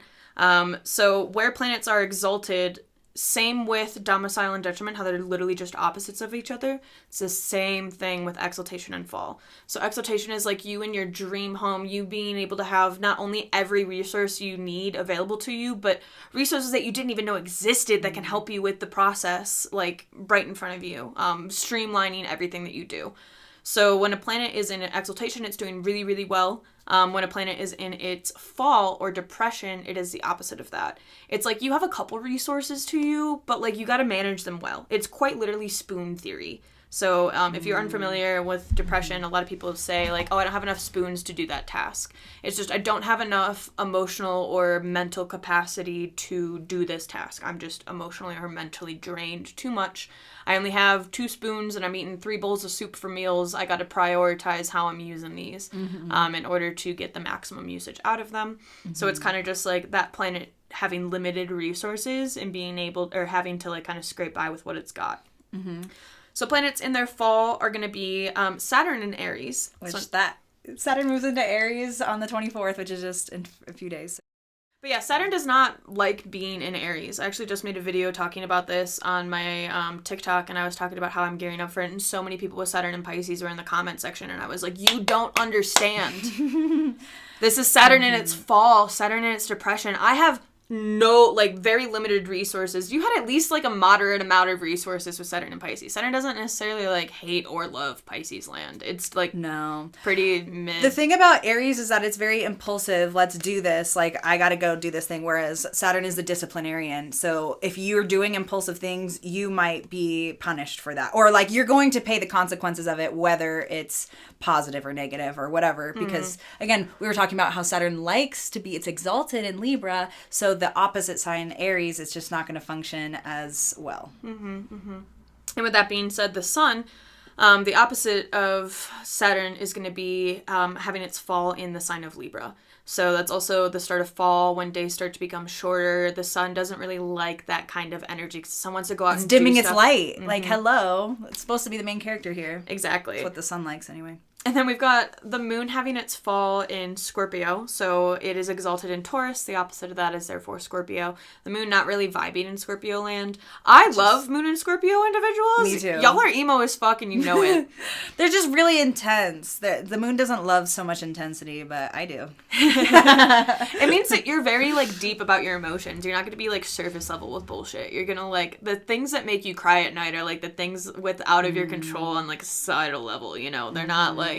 So where planets are exalted, same with domicile and detriment, how they're literally just opposites of each other. It's the same thing with exaltation and fall. So exaltation is like you in your dream home, you being able to have not only every resource you need available to you, but resources that you didn't even know existed that can help you with the process, like right in front of you, streamlining everything that you do. So when a planet is in an exaltation, it's doing really, really well. When a planet is in its fall or depression, it is the opposite of that. It's like you have a couple resources to you, but like you got to manage them well. It's quite literally spoon theory. So if you're unfamiliar with depression, a lot of people say like, oh, I don't have enough spoons to do that task. It's just I don't have enough emotional or mental capacity to do this task. I'm just emotionally or mentally drained too much. I only have 2 spoons and I'm eating 3 bowls of soup for meals. I got to prioritize how I'm using these in order to get the maximum usage out of them. So it's kind of just like that planet having limited resources and being able or having to like kind of scrape by with what it's got. So planets in their fall are going to be Saturn in Aries. Saturn moves into Aries on the 24th, which is just in a few days. But yeah, Saturn does not like being in Aries. I actually just made a video talking about this on my TikTok, and I was talking about how I'm gearing up for it, and so many people with Saturn and Pisces were in the comment section, and I was like, you don't understand. This is Saturn in its fall, Saturn in its depression. I have no, like, very limited resources. You had at least, like, a moderate amount of resources with Saturn and Pisces. Saturn doesn't necessarily, like, hate or love Pisces land. It's, like, no, pretty mid. The thing about Aries is that it's very impulsive. Let's do this. Like, I gotta go do this thing. Whereas Saturn is the disciplinarian. So if you're doing impulsive things, you might be punished for that. Or, like, you're going to pay the consequences of it, whether it's positive or negative or whatever. Because, again, we were talking about how Saturn likes to be, it's exalted in Libra. So the opposite sign, Aries, is just not going to function as well. And with that being said, the sun, the opposite of Saturn is going to be having its fall in the sign of Libra. So that's also the start of fall when days start to become shorter. The sun doesn't really like that kind of energy because the sun wants to go out and dimming do its stuff. Light. Like, hello. It's supposed to be the main character here. Exactly. That's what the sun likes anyway. And then we've got the moon having its fall in Scorpio. So it is exalted in Taurus. The opposite of that is therefore Scorpio. The moon not really vibing in Scorpio land. I love moon and Scorpio individuals. Me too. Y'all are emo as fuck and you know it. They're just really intense. The moon doesn't love so much intensity, but I do. It means that you're very like deep about your emotions. You're not going to be like surface level with bullshit. You're going to like the things that make you cry at night are like the things with out of your control on like a societal level, you know. They're not like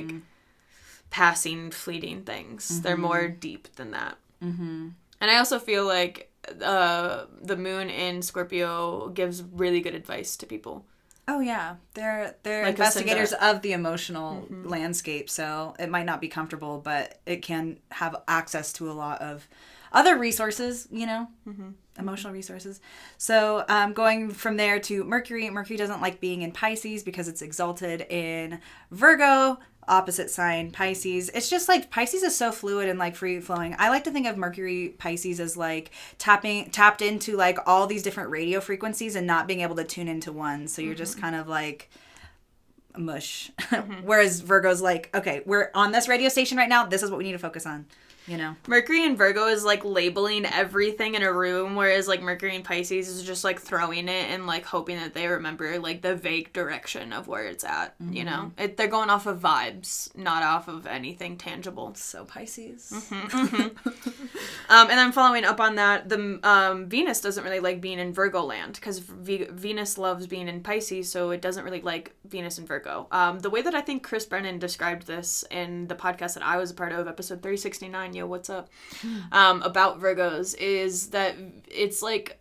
passing, fleeting things. They're more deep than that. And I also feel like the moon in Scorpio gives really good advice to people. Oh yeah, they're Like investigators of the emotional landscape, so it might not be comfortable, but it can have access to a lot of other resources, emotional resources. So going from there to Mercury. Mercury doesn't like being in Pisces because it's exalted in Virgo, opposite sign Pisces. It's just like Pisces is so fluid and like free flowing. I like to think of Mercury Pisces as like tapped into like all these different radio frequencies and not being able to tune into one. So you're just kind of like mush. Whereas Virgo's like, okay, we're on this radio station right now. This is what we need to focus on. Mercury in Virgo is like labeling everything in a room, whereas like Mercury in Pisces is just like throwing it and like hoping that they remember like the vague direction of where it's at. They're going off of vibes, not off of anything tangible. So Pisces. And then following up on that, the Venus doesn't really like being in Virgo land because Venus loves being in Pisces, so it doesn't really like Venus in Virgo. The way that I think Chris Brennan described this in the podcast that I was a part of, episode 369, yo, what's up, about Virgos, is that it's like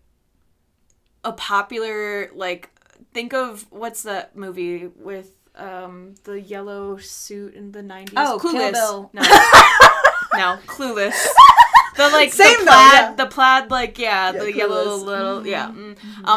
a popular, like, think of, what's that movie with the yellow suit in the 90s? Oh, Clueless. Kill Bill. No, Clueless. The like Same the plaid like the Clueless. yellow little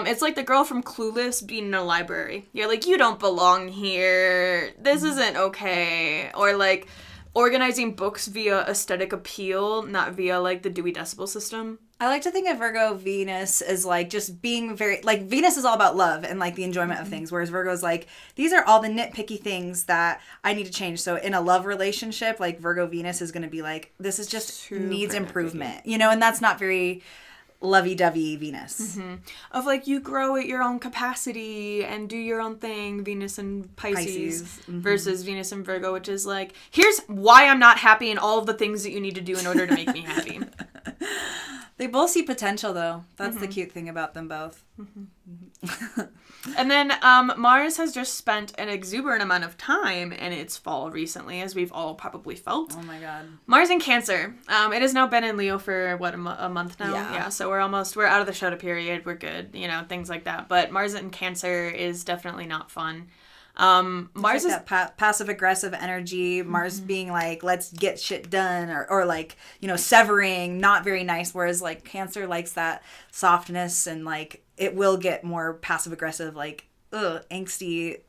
it's like the girl from Clueless being in a library. You're like, you don't belong here. This isn't okay. Or like organizing books via aesthetic appeal, not via like the Dewey Decimal System. I like to think of Virgo Venus as like just being very, like, Venus is all about love and like the enjoyment of things, whereas Virgo's like, these are all the nitpicky things that I need to change. So in a love relationship, like Virgo Venus is going to be like, this is just Super needs nitpicky. improvement, and that's not very lovey-dovey Venus. Of like, you grow at your own capacity and do your own thing, Venus and Pisces. Versus Venus and Virgo, which is like, here's why I'm not happy and all of the things that you need to do in order to make me happy. They both see potential, though. That's the cute thing about them both. And then Mars has just spent an exuberant amount of time in its fall recently, as we've all probably felt. Oh my god. Mars in Cancer. It has now been in Leo for, what, a month now? Yeah. So we're out of the shadow period. We're good, things like that. But Mars in Cancer is definitely not fun. Mars is that passive-aggressive energy, Mars being like, let's get shit done, or like, severing, not very nice, whereas like Cancer likes that softness and like it will get more passive-aggressive, like angsty,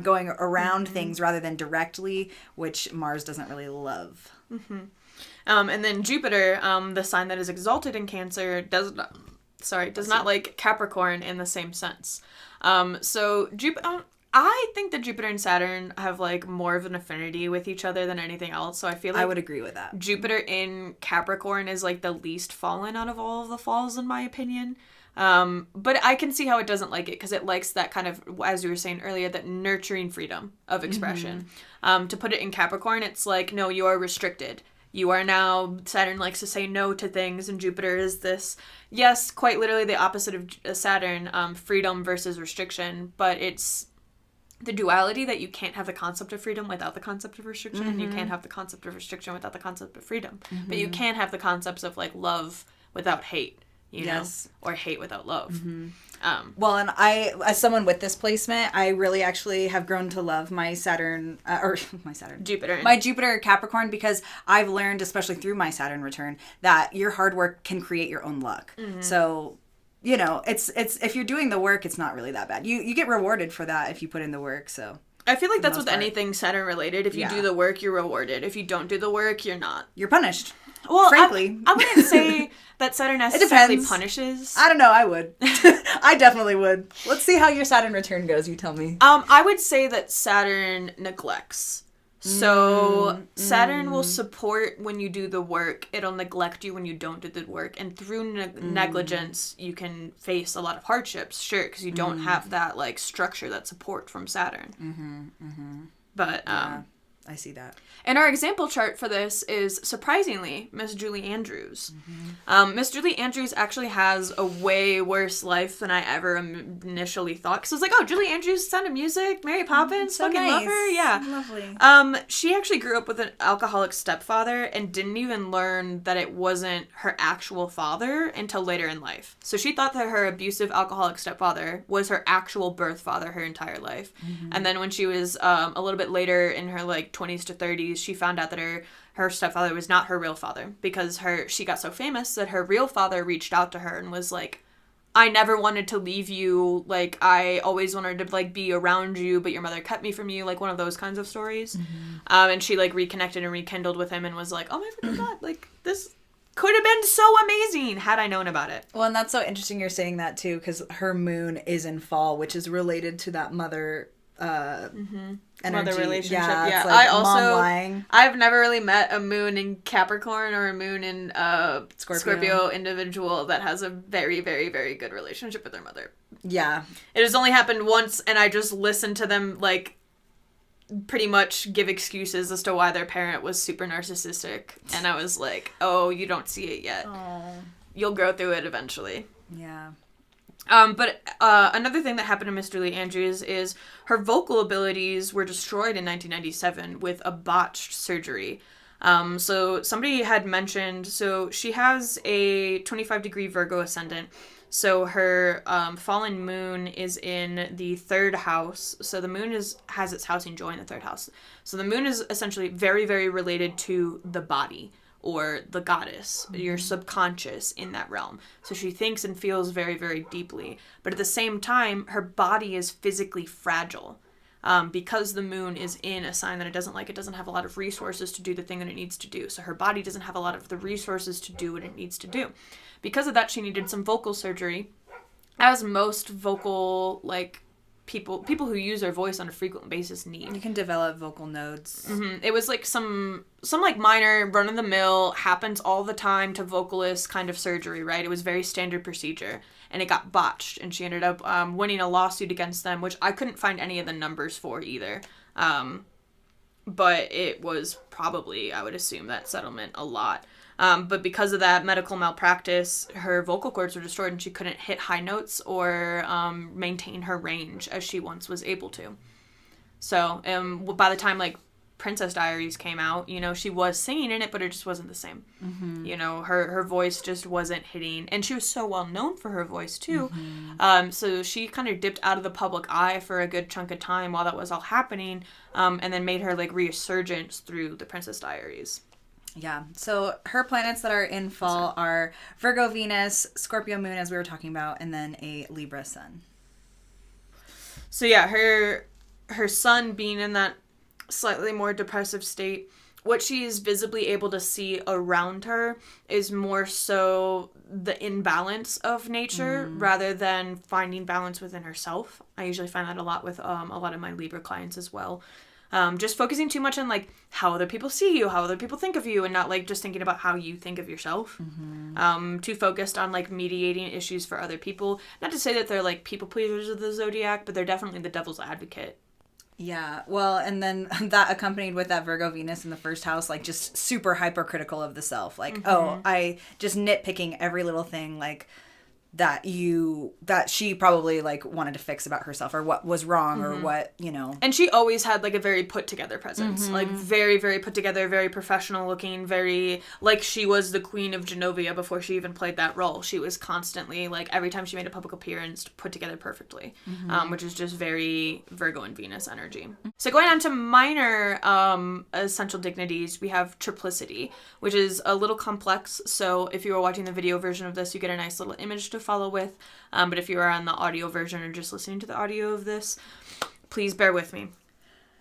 going around things rather than directly, which Mars doesn't really love. And then Jupiter, the sign that is exalted in Cancer, does not like Capricorn in the same sense. So Jupiter, I think that Jupiter and Saturn have like more of an affinity with each other than anything else. So I feel like I would agree with that. Jupiter in Capricorn is like the least fallen out of all of the falls, in my opinion. But I can see how it doesn't like it, because it likes that kind of, as you were saying earlier, that nurturing freedom of expression. To put it in Capricorn, it's like, no, you are restricted. You are now, Saturn likes to say no to things, and Jupiter is this, yes, quite literally the opposite of Saturn, freedom versus restriction, but it's the duality that you can't have the concept of freedom without the concept of restriction, and you can't have the concept of restriction without the concept of freedom. But you can have the concepts of like love without hate, know, or hate without love. Well, and I, as someone with this placement, I really actually have grown to love my Saturn, Jupiter. My Jupiter Capricorn, because I've learned, especially through my Saturn return, that your hard work can create your own luck. So, it's if you're doing the work, it's not really that bad. You get rewarded for that if you put in the work, so. I feel like that's with anything Saturn related. If you do the work, you're rewarded. If you don't do the work, you're not. You're punished. Well, frankly. I wouldn't say that Saturn necessarily punishes. I don't know, I would. I definitely would. Let's see how your Saturn return goes, you tell me. I would say that Saturn neglects. So Saturn will support when you do the work. It'll neglect you when you don't do the work. And through negligence, you can face a lot of hardships, sure, because you don't have that like structure, that support from Saturn. But I see that. And our example chart for this is, surprisingly, Miss Julie Andrews. Miss Julie Andrews actually has a way worse life than I ever initially thought. Because I was like, oh, Julie Andrews, Sound of Music, Mary Poppins, so fucking nice. love her. Yeah. Lovely. She actually grew up with an alcoholic stepfather and didn't even learn that it wasn't her actual father until later in life. So she thought that her abusive alcoholic stepfather was her actual birth father her entire life. And then when she was a little bit later in her, like, 20s to 30s, she found out that her stepfather was not her real father because she got so famous that her real father reached out to her and was like, I never wanted to leave you, like, I always wanted to, like, be around you, but your mother kept me from you, like, one of those kinds of stories. And she, like, reconnected and rekindled with him and was like, oh my freaking god, like, this could have been so amazing had I known about it. Well, and that's so interesting you're saying that, too, because her moon is in fall, which is related to that mother energy. Mother relationship. Yeah. Like I also, I've never really met a moon in Capricorn or a moon in Scorpio individual that has a very, very, very good relationship with their mother. Yeah. It has only happened once, and I just listened to them, like, pretty much give excuses as to why their parent was super narcissistic. And I was like, oh, you don't see it yet. Aww. You'll grow through it eventually. Yeah. But another thing that happened to Miss Julie Andrews is her vocal abilities were destroyed in 1997 with a botched surgery. So somebody had mentioned, so she has a 25-degree Virgo ascendant. So her fallen moon is in the 3rd house. So the moon has its housing joy in the 3rd house. So the moon is essentially very, very related to the body, or the goddess, your subconscious in that realm. So she thinks and feels very, very deeply. But at the same time, her body is physically fragile. Because the moon is in a sign that it doesn't like, it doesn't have a lot of resources to do the thing that it needs to do. So her body doesn't have a lot of the resources to do what it needs to do. Because of that, she needed some vocal surgery. As most vocal, like, people who use their voice on a frequent basis need. You can develop vocal nodes. It was like some like minor run-of-the-mill, happens all the time to vocalists kind of surgery, right? It was very standard procedure, and it got botched, and she ended up winning a lawsuit against them, which I couldn't find any of the numbers for either. But it was probably, I would assume, that settlement a lot. But because of that medical malpractice, her vocal cords were destroyed and she couldn't hit high notes or maintain her range as she once was able to. So by the time, like, Princess Diaries came out, you know, she was singing in it, but it just wasn't the same. You know, her voice just wasn't hitting. And she was so well known for her voice, too. So she kind of dipped out of the public eye for a good chunk of time while that was all happening, and then made her, like, resurgence through the Princess Diaries. Yeah. So her planets that are in fall are Virgo Venus, Scorpio Moon, as we were talking about, and then a Libra Sun. So yeah, her sun being in that slightly more depressive state, what she is visibly able to see around her is more so the imbalance of nature rather than finding balance within herself. I usually find that a lot with a lot of my Libra clients as well. Just focusing too much on, like, how other people see you, how other people think of you, and not, like, just thinking about how you think of yourself. Too focused on, like, mediating issues for other people. Not to say that they're, like, people pleasers of the zodiac, but they're definitely the devil's advocate. Yeah, well, and then that accompanied with that Virgo Venus in the 1st house, like, just super hypercritical of the self. Like, oh, I just nitpicking every little thing, like, that she probably, like, wanted to fix about herself, or what was wrong, or what, you know. And she always had, like, a very put together presence. Like, very, very put together, very professional looking, very, like, she was the Queen of Genovia before she even played that role. She was constantly, like, every time she made a public appearance, put together perfectly, which is just very Virgo and Venus energy. So going on to minor essential dignities, we have Triplicity, which is a little complex. So if you were watching the video version of this, you get a nice little image to follow with. But if you are on the audio version or just listening to the audio of this, please bear with me.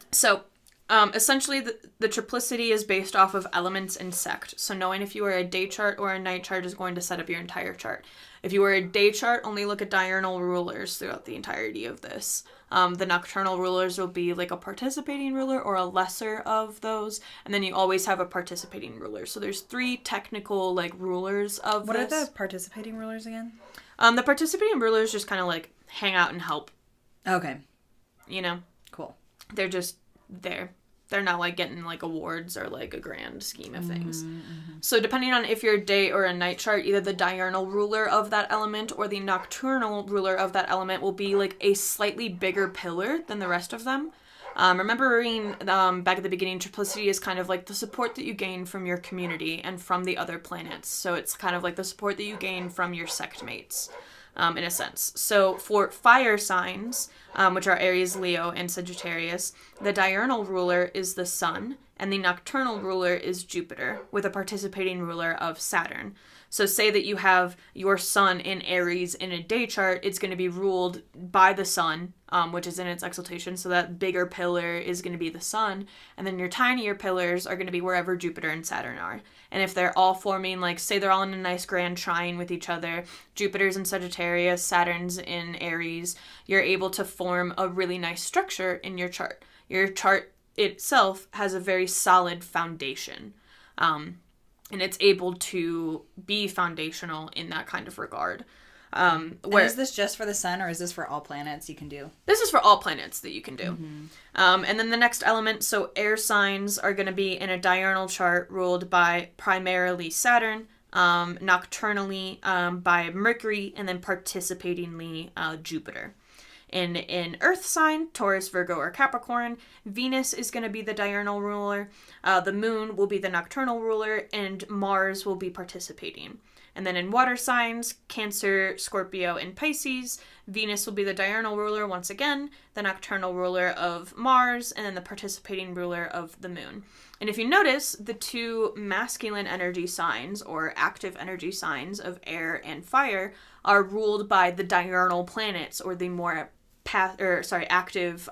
So essentially the triplicity is based off of elements and sect. So knowing if you are a day chart or a night chart is going to set up your entire chart. If you were a day chart, only look at diurnal rulers throughout the entirety of this. The nocturnal rulers will be like a participating ruler or a lesser of those. And then you always have a participating ruler. So there's 3 technical, like, rulers of What this. are the participating rulers again? The participating rulers just kind of, like, hang out and help. Okay. You know? Cool. They're just there. They're not, like, getting, like, awards or, like, a grand scheme of things. So depending on if you're a day or a night chart, either the diurnal ruler of that element or the nocturnal ruler of that element will be, like, a slightly bigger pillar than the rest of them. Remembering back at the beginning, triplicity is kind of like the support that you gain from your community and from the other planets. So it's kind of like the support that you gain from your sect mates. In a sense. So for fire signs, which are Aries, Leo, and Sagittarius, the diurnal ruler is the sun, and the nocturnal ruler is Jupiter, with a participating ruler of Saturn. So say that you have your sun in Aries in a day chart, it's going to be ruled by the sun, which is in its exaltation, so that bigger pillar is going to be the sun, and then your tinier pillars are going to be wherever Jupiter and Saturn are. And if they're all forming, like, say they're all in a nice grand trine with each other, Jupiter's in Sagittarius, Saturn's in Aries, you're able to form a really nice structure in your chart. Your chart itself has a very solid foundation. And it's able to be foundational in that kind of regard. Is this just for the sun, or is this for all planets you can do? This is for all planets that you can do. And then the next element, so air signs are going to be in a diurnal chart ruled by primarily Saturn, nocturnally by Mercury, and then participatingly Jupiter. In an earth sign, Taurus, Virgo, or Capricorn, Venus is going to be the diurnal ruler, the moon will be the nocturnal ruler, and Mars will be participating. And then in water signs, Cancer, Scorpio, and Pisces, Venus will be the diurnal ruler once again, the nocturnal ruler of Mars, and then the participating ruler of the moon. And if you notice, the two masculine energy signs, or active energy signs of air and fire, are ruled by the diurnal planets, or the more active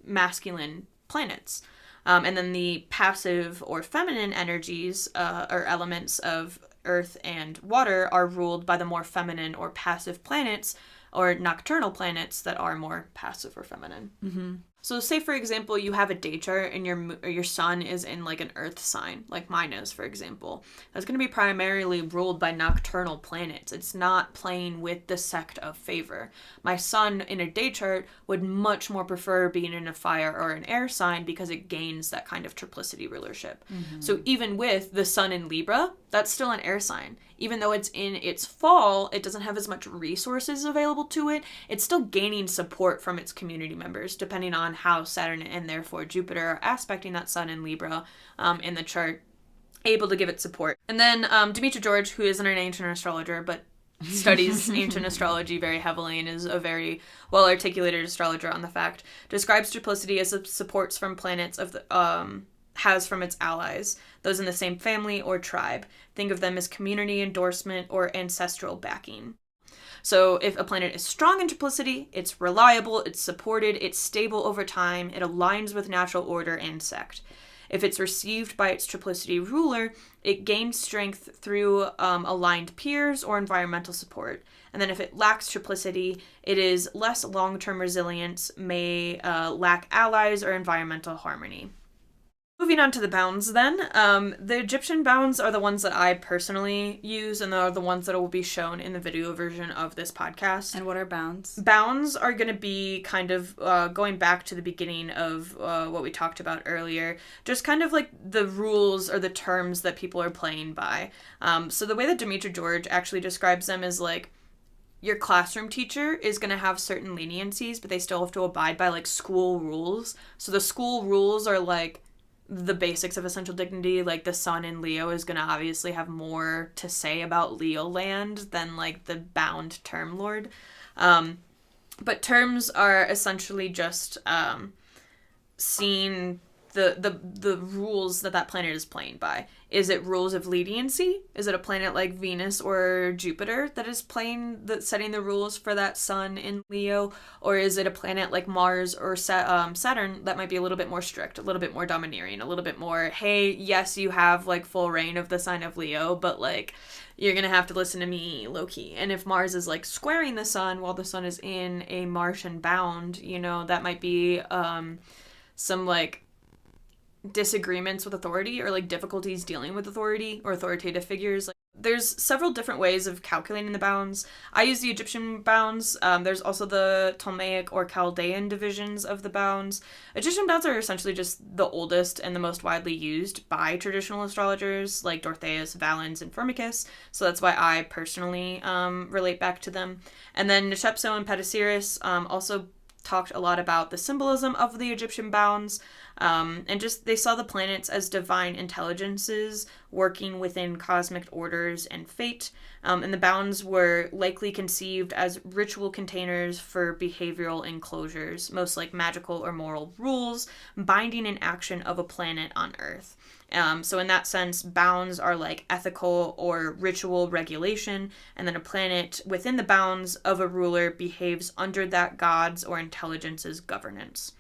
masculine planets. And then the passive or feminine energies, or elements of earth and water, are ruled by the more feminine or passive planets, or nocturnal planets that are more passive or feminine. So say, for example, you have a day chart and your sun is in, like, an earth sign, like mine is, for example. That's going to be primarily ruled by nocturnal planets. It's not playing with the sect of favor. My sun in a day chart would much more prefer being in a fire or an air sign because it gains that kind of triplicity rulership. So even with the sun in Libra, that's still an air sign. Even though it's in its fall, it doesn't have as much resources available to it. It's still gaining support from its community members, depending on how Saturn and therefore Jupiter are aspecting that sun in Libra in the chart, able to give it support. And then Demetra George, who isn't an ancient astrologer, but studies ancient astrology very heavily and is a very well-articulated astrologer on the fact, describes triplicity as supports from planets of the has from its allies, those in the same family or tribe. Think of them as community endorsement or ancestral backing. So if a planet is strong in triplicity, it's reliable, it's supported, it's stable over time, it aligns with natural order and sect. If it's received by its triplicity ruler, it gains strength through aligned peers or environmental support. And then if it lacks triplicity, it is less long-term resilience, may lack allies or environmental harmony. Moving on to the bounds then. The Egyptian bounds are the ones that I personally use, and they're the ones that will be shown in the video version of this podcast. And what are bounds? Bounds are going to be kind of going back to the beginning of what we talked about earlier, just kind of like the rules or the terms that people are playing by. So the way that Demetra George actually describes them is like, your classroom teacher is going to have certain leniencies, but they still have to abide by like school rules. So the school rules are like the basics of essential dignity. Like the sun in Leo is going to obviously have more to say about Leo land than like the bound term lord. But terms are essentially just seeing the rules that planet is playing by. Is it rules of leniency? Is it a planet like Venus or Jupiter that is setting the rules for that sun in Leo? Or is it a planet like Mars or Saturn that might be a little bit more strict, a little bit more domineering, a little bit more, hey, yes, you have like full reign of the sign of Leo, but like you're gonna have to listen to me low-key. And if Mars is like squaring the sun while the sun is in a Martian bound, you know, that might be some like disagreements with authority or like difficulties dealing with authority or authoritative figures. Like there's several different ways of calculating the bounds. I use the Egyptian bounds. There's also the Ptolemaic or Chaldean divisions of the bounds. Egyptian bounds are essentially just the oldest and the most widely used by traditional astrologers like Dorotheus, Valens, and Firmicus. So that's why I personally relate back to them. And then Nechepso and Petasiris also talked a lot about the symbolism of the Egyptian bounds, and just they saw the planets as divine intelligences working within cosmic orders and fate, and the bounds were likely conceived as ritual containers for behavioral enclosures, most like magical or moral rules, binding an action of a planet on Earth. So in that sense, bounds are like ethical or ritual regulation, and then a planet within the bounds of a ruler behaves under that god's or intelligence's governance.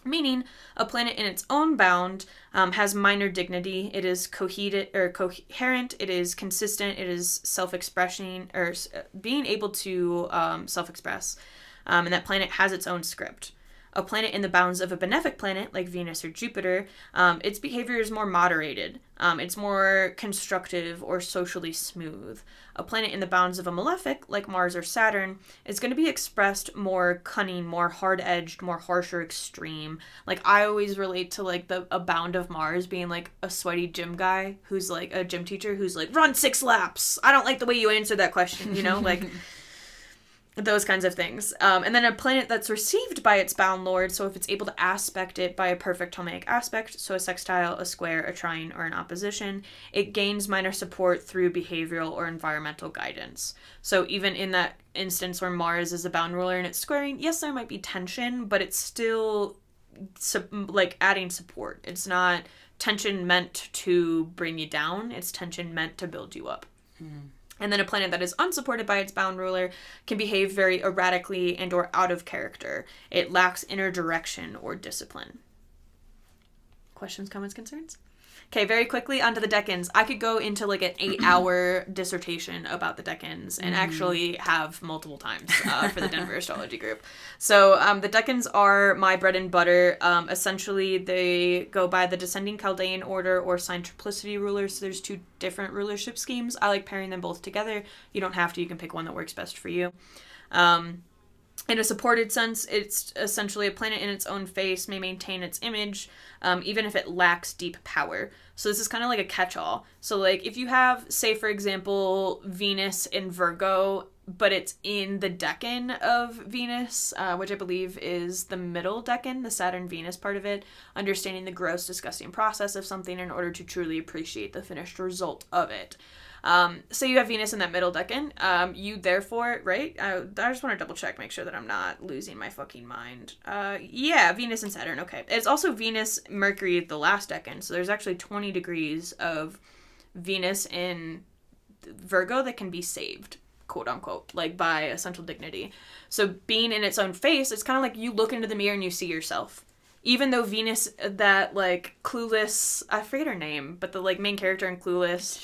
Meaning, a planet in its own bound has minor dignity. It is coherent. It is consistent. It is self-expressing, or being able to self-express, and that planet has its own script. A planet in the bounds of a benefic planet, like Venus or Jupiter, its behavior is more moderated. It's more constructive or socially smooth. A planet in the bounds of a malefic, like Mars or Saturn, is going to be expressed more cunning, more hard-edged, more harsh or extreme. Like, I always relate to, like, a bound of Mars being, like, a sweaty gym guy who's, like, a gym teacher who's, like, run 6 laps! I don't like the way you answered that question, you know? Like... those kinds of things. And then a planet that's received by its bound lord, so if it's able to aspect it by a perfect Ptolemaic aspect, so a sextile, a square, a trine, or an opposition, it gains minor support through behavioral or environmental guidance. So even in that instance where Mars is a bound ruler and it's squaring, yes, there might be tension, but it's still like adding support. It's not tension meant to bring you down, it's tension meant to build you up. And then a planet that is unsupported by its bound ruler can behave very erratically and or out of character. It lacks inner direction or discipline. Questions, comments, concerns? Okay, very quickly onto the Decans. I could go into like an 8-hour dissertation about the Decans and actually have multiple times for the Denver Astrology Group. So the Decans are my bread and butter. Essentially, they go by the descending Chaldean order or sign Triplicity rulers. So there's 2 different rulership schemes. I like pairing them both together. You don't have to. You can pick one that works best for you. In a supported sense, it's essentially a planet in its own face may maintain its image, even if it lacks deep power. So this is kind of like a catch-all. So like if you have, say for example, Venus in Virgo, but it's in the decan of Venus, which I believe is the middle decan, the Saturn-Venus part of it, understanding the gross, disgusting process of something in order to truly appreciate the finished result of it. So you have Venus in that middle decan. You therefore, right? I just want to double check, make sure that I'm not losing my fucking mind. Yeah, Venus and Saturn. Okay. It's also Venus, Mercury, the last decan. So there's actually 20 degrees of Venus in Virgo that can be saved, quote unquote, like by essential dignity. So being in its own face, it's kind of like you look into the mirror and you see yourself. Even though Venus, that, like, Clueless, I forget her name, but the, like, main character in Clueless.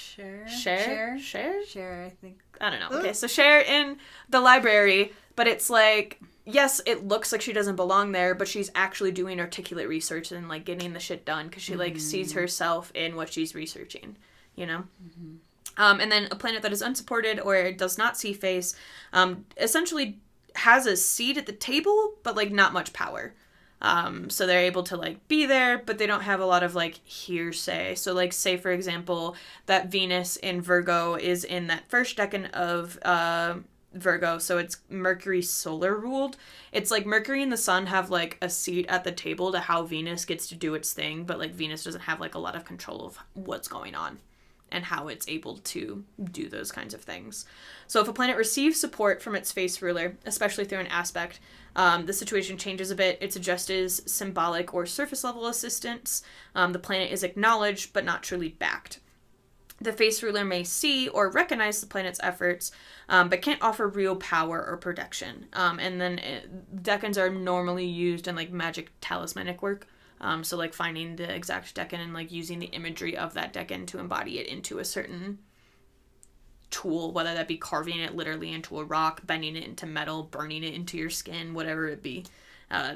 Cher, I think. I don't know. Okay, so Cher in the library, but it's like, yes, it looks like she doesn't belong there, but she's actually doing articulate research and, like, getting the shit done because she, like, sees herself in what she's researching, you know? And then a planet that is unsupported or does not see face essentially has a seat at the table, but, like, not much power. So they're able to, like, be there, but they don't have a lot of, like, hearsay. So, like, say, for example, that Venus in Virgo is in that first decan of Virgo, so it's Mercury solar ruled. It's like Mercury and the Sun have, like, a seat at the table to how Venus gets to do its thing, but, like, Venus doesn't have, like, a lot of control of what's going on and how it's able to do those kinds of things. So if a planet receives support from its face ruler, especially through an aspect, the situation changes a bit. It's adjusted as symbolic or surface level assistance. The planet is acknowledged but not truly backed. The face ruler may see or recognize the planet's efforts, but can't offer real power or protection. And then decans are normally used in, like, magic talismanic work. So, like, finding the exact decan and, like, using the imagery of that decan to embody it into a certain tool, whether that be carving it literally into a rock, bending it into metal, burning it into your skin, whatever it be.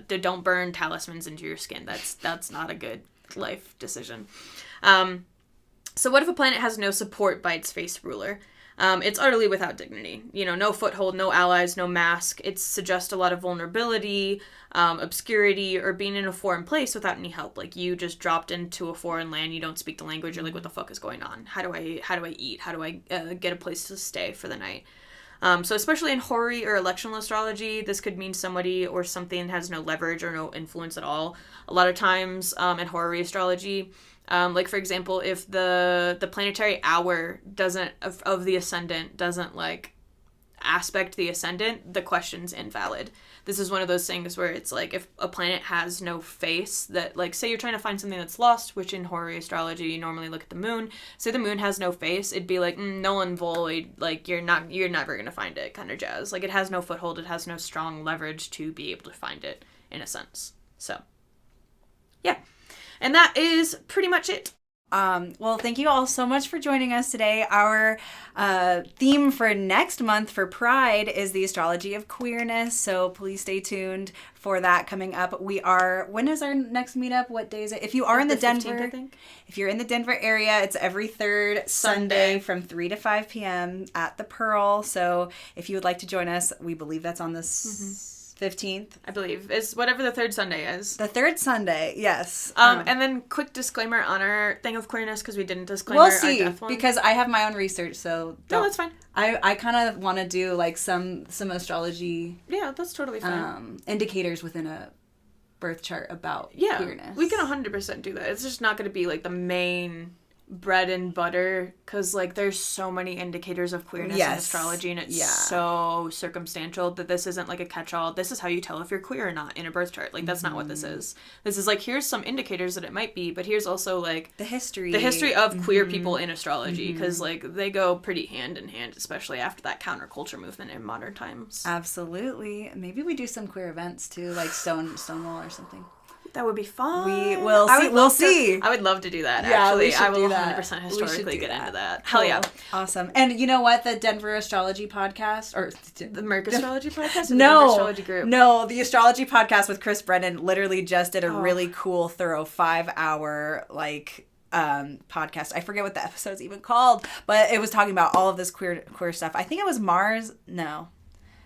Don't burn talismans into your skin. That's not a good life decision. So what if a planet has no support by its face ruler? It's utterly without dignity. No foothold, no allies, no mask. It suggests a lot of vulnerability, obscurity, or being in a foreign place without any help. Like, you just dropped into a foreign land, you don't speak the language, you're like, what the fuck is going on? How do I eat? How do I get a place to stay for the night? So especially in Hori or electional astrology, this could mean somebody or something has no leverage or no influence at all. A lot of times in Hori astrology, like, for example, if the planetary hour of the ascendant doesn't, like, aspect the ascendant, the question's invalid. This is one of those things where it's like, if a planet has no face, that, like, say you're trying to find something that's lost, which in Hori astrology you normally look at the moon. Say the moon has no face, it'd be like, null and void, like, you're never gonna find it, kind of jazz. Like, it has no foothold, it has no strong leverage to be able to find it, in a sense. So, yeah. And that is pretty much it. Well, thank you all so much for joining us today. Our theme for next month for Pride is the astrology of queerness, so please stay tuned for that coming up. When is our next meetup? What day is it? If you are in the Denver, 15th, I think. If you're in the Denver area, it's every third Sunday from 3 to 5 p.m. at the Pearl. So if you would like to join us, we believe that's on the 15th. I believe. It's whatever the third Sunday is. The third Sunday, yes. And then quick disclaimer on our thing of queerness, because we didn't disclaim our death one. Because I have my own research, so... No, that's fine. I kind of want to do, like, some astrology... Yeah, that's totally fine. Indicators within a birth chart about queerness. We can 100% do that. It's just not going to be, like, the main bread and butter, because, like, there's so many indicators of queerness in astrology, and it's so circumstantial that this isn't like a catch-all. This is how you tell if you're queer or not in a birth chart. Like, that's not what this is. This is like, here's some indicators that it might be, but here's also, like, the history of queer people in astrology, because like, they go pretty hand in hand, especially after that counterculture movement in modern times. Absolutely. Maybe we do some queer events too, like Stonewall or something. That would be fun. We'll see. I would love to do that, yeah, actually. I will 100% historically get into that. Hell yeah. Awesome. And you know what? The Denver Astrology Podcast, or... The Merc Astrology Podcast? Or no. The Astrology Group? No, the Astrology Podcast with Chris Brennan literally just did a really cool, thorough 5-hour, like... podcast. I forget what the episode's even called, but it was talking about all of this queer stuff. I think it was Mars. No.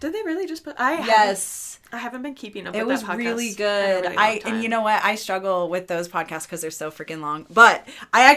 Did they really just put... Yes. I haven't been keeping up with that podcast. It was really good. And you know what? I struggle with those podcasts because they're so freaking long. But I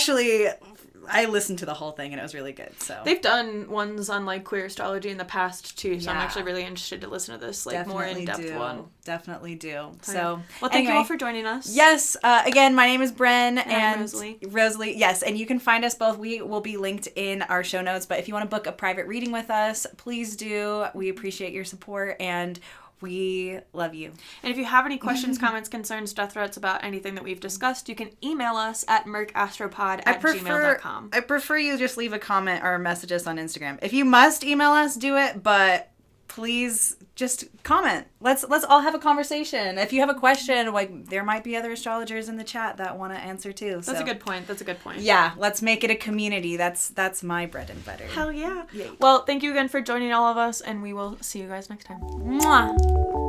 listened to the whole thing and it was really good. So they've done ones on, like, queer astrology in the past too. So I'm actually really interested to listen to this, like, definitely more in-depth one. Definitely do. So well, thank you all for joining us. Yes. Again, my name is Bren and Rosalie. Rosalie. Yes, and you can find us both. We will be linked in our show notes. But if you want to book a private reading with us, please do. We appreciate your support and we love you. And if you have any questions, comments, concerns, death threats about anything that we've discussed, you can email us at mercastropod@gmail.com. I prefer you just leave a comment or message us on Instagram. If you must email us, do it, but please just comment. Let's all have a conversation. If you have a question, like, there might be other astrologers in the chat that want to answer too. That's a good point. Yeah, let's make it a community. That's my bread and butter. Hell yeah. Yay. Well, thank you again for joining all of us, and we will see you guys next time. Mwah.